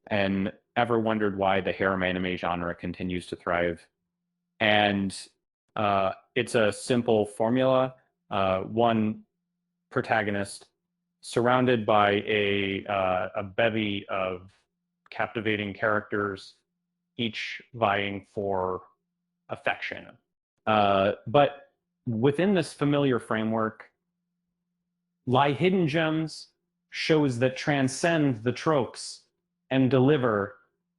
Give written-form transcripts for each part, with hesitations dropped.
and ever wondered why the harem anime genre continues to thrive. And it's a simple formula: one protagonist surrounded by a bevy of captivating characters, each vying for affection. But within this familiar framework lie hidden gems, shows that transcend the tropes and deliver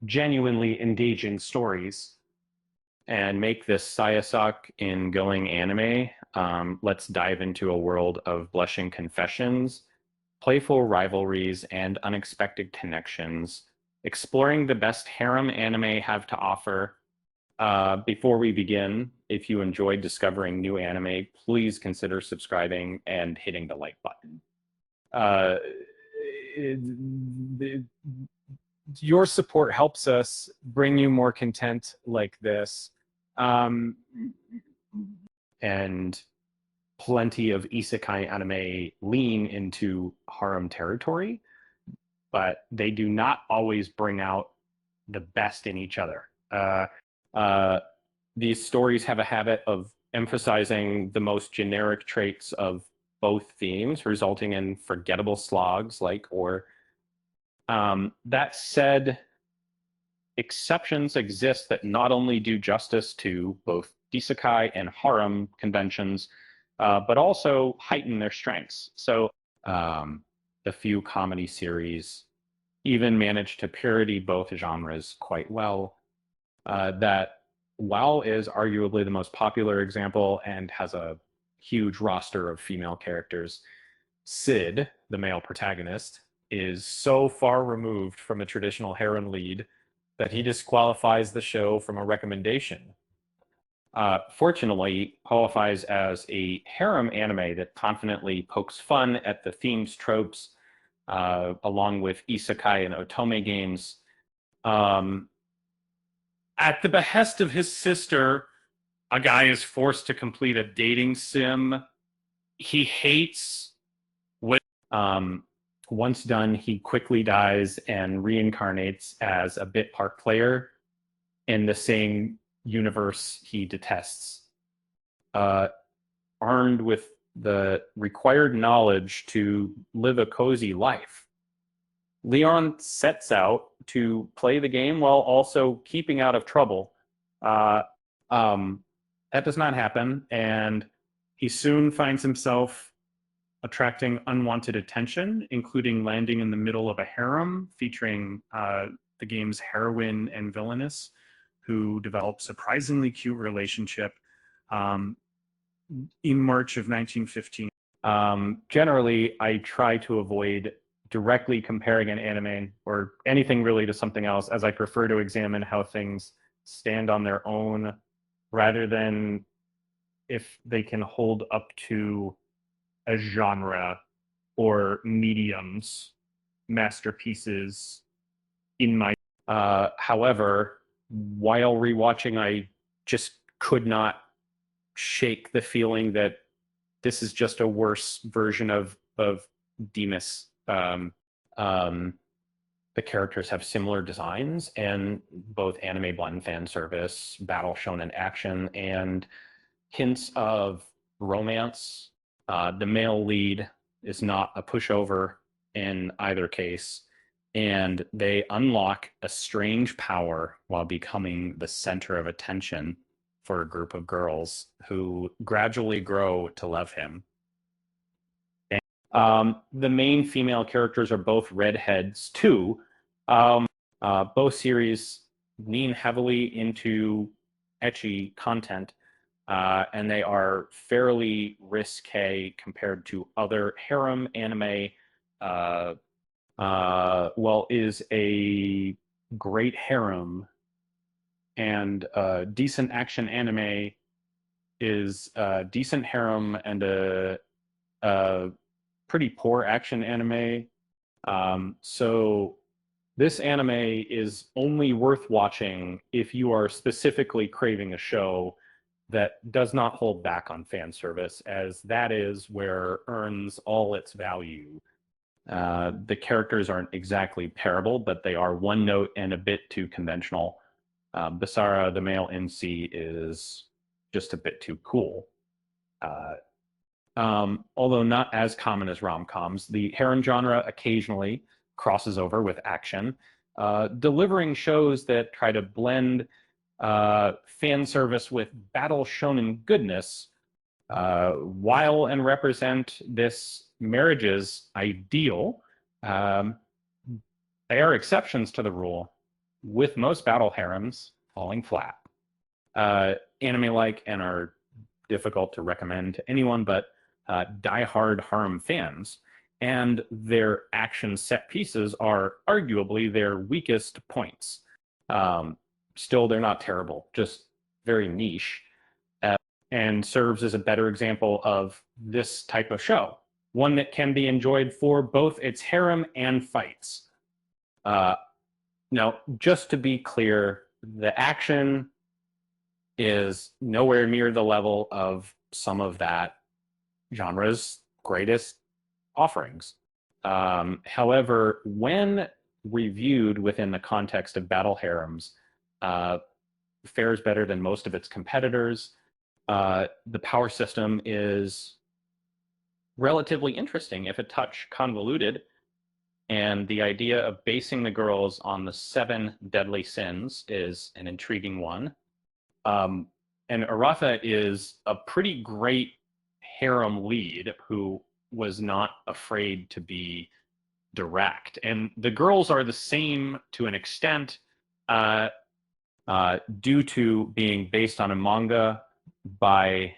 genuinely engaging stories. And make this Sayasak in going anime, let's dive into a world of blushing confessions, playful rivalries, and unexpected connections, exploring the best harem anime have to offer. Before we begin, if you enjoyed discovering new anime, please consider subscribing and hitting the like button. Your support helps us bring you more content like this. And plenty of isekai anime lean into harem territory, but they do not always bring out the best in each other. These stories have a habit of emphasizing the most generic traits of both themes, resulting in forgettable slogs or that said, exceptions exist that not only do justice to both isekai and harem conventions, but also heighten their strengths. So the few comedy series even manage to parody both genres quite well. That WoW is arguably the most popular example and has a huge roster of female characters. Sid, the male protagonist, is so far removed from a traditional harem lead that he disqualifies the show from a recommendation. Fortunately, qualifies as a harem anime that confidently pokes fun at the themes tropes, along with isekai and otome games. At the behest of his sister, a guy is forced to complete a dating sim he hates. Once done, he quickly dies and reincarnates as a bit part player in the same universe he detests. Armed with the required knowledge to live a cozy life, Leon sets out to play the game while also keeping out of trouble. Uh, that does not happen, and he soon finds himself attracting unwanted attention, including landing in the middle of a harem featuring the game's heroine and villainess, who develop surprisingly cute relationship in March of 1915. Generally, I try to avoid directly comparing an anime or anything really to something else, as I prefer to examine how things stand on their own rather than if they can hold up to a genre or mediums masterpieces in my however, while rewatching, I just could not shake the feeling that this is just a worse version of Demas. The characters have similar designs, and both anime blend fan service, battle shonen action, and hints of romance. The male lead is not a pushover in either case, and they unlock a strange power while becoming the center of attention for a group of girls who gradually grow to love him. The main female characters are both redheads too. Both series lean heavily into ecchi content, and they are fairly risque compared to other harem anime. Well, is a great harem and decent action anime is a decent harem and a pretty poor action anime. So this anime is only worth watching if you are specifically craving a show that does not hold back on fan service, as that is where earns all its value. The characters aren't exactly parable, but they are one note and a bit too conventional. Basara, the male NC, is just a bit too cool. Although not as common as rom-coms, the harem genre occasionally crosses over with action, delivering shows that try to blend fan service with battle shonen goodness, while and represent this marriage's ideal. Um, they are exceptions to the rule, with most battle harems falling flat. Anime-like and are difficult to recommend to anyone but die-hard harem fans, and their action set pieces are arguably their weakest points. Still, they're not terrible, just very niche, and serves as a better example of this type of show, one that can be enjoyed for both its harem and fights. Now, just to be clear, the action is nowhere near the level of some of that genre's greatest offerings. However, when reviewed within the context of battle harems, fares better than most of its competitors. The power system is relatively interesting, if a touch convoluted, and the idea of basing the girls on the 7 deadly sins is an intriguing one. And Aratha is a pretty great harem lead who was not afraid to be direct. And the girls are the same to an extent, due to being based on a manga by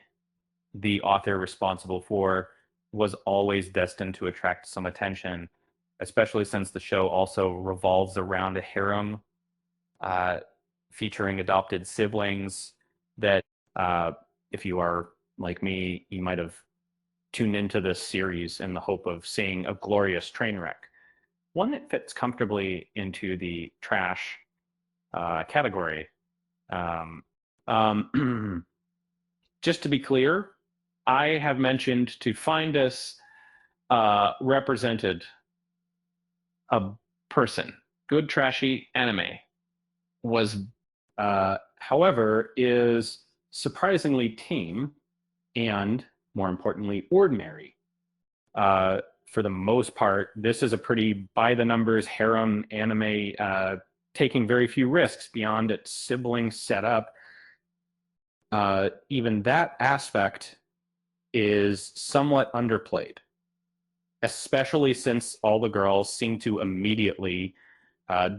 the author responsible for was always destined to attract some attention, especially since the show also revolves around a harem featuring adopted siblings that, if you are like me, you might have tuned into this series in the hope of seeing a glorious train wreck, one that fits comfortably into the trash category. Just to be clear, I have mentioned to find us represented a person. Good trashy anime was, however, is surprisingly tame and, more importantly, ordinary. For the most part, this is a pretty by-the-numbers harem anime, taking very few risks beyond its sibling setup. Even that aspect is somewhat underplayed, especially since all the girls seem to immediately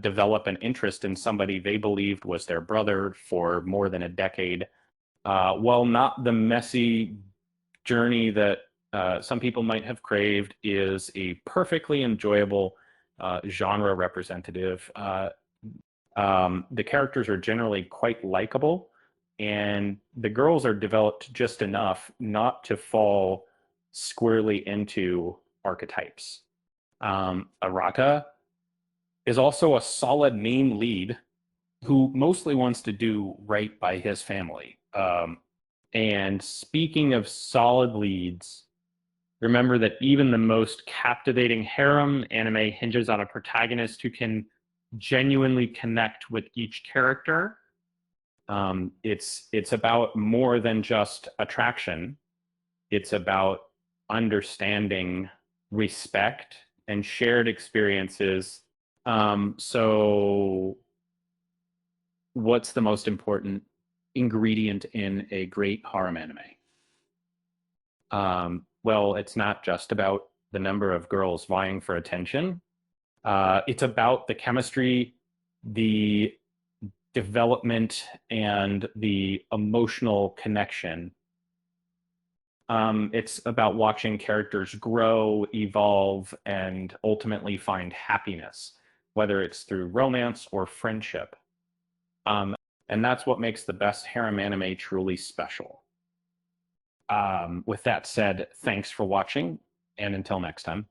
develop an interest in somebody they believed was their brother for more than a decade. While not the messy journey that some people might have craved, is a perfectly enjoyable genre representative. The characters are generally quite likable, and the girls are developed just enough not to fall squarely into archetypes. Arata is also a solid main lead who mostly wants to do right by his family. And speaking of solid leads, remember that even the most captivating harem anime hinges on a protagonist who can genuinely connect with each character. It's about more than just attraction. It's about understanding, respect, and shared experiences. So what's the most important ingredient in a great harem anime? Well, it's not just about the number of girls vying for attention. It's about the chemistry, the development, and the emotional connection. It's about watching characters grow, evolve, and ultimately find happiness, whether it's through romance or friendship. And that's what makes the best harem anime truly special. With that said, thanks for watching, and until next time.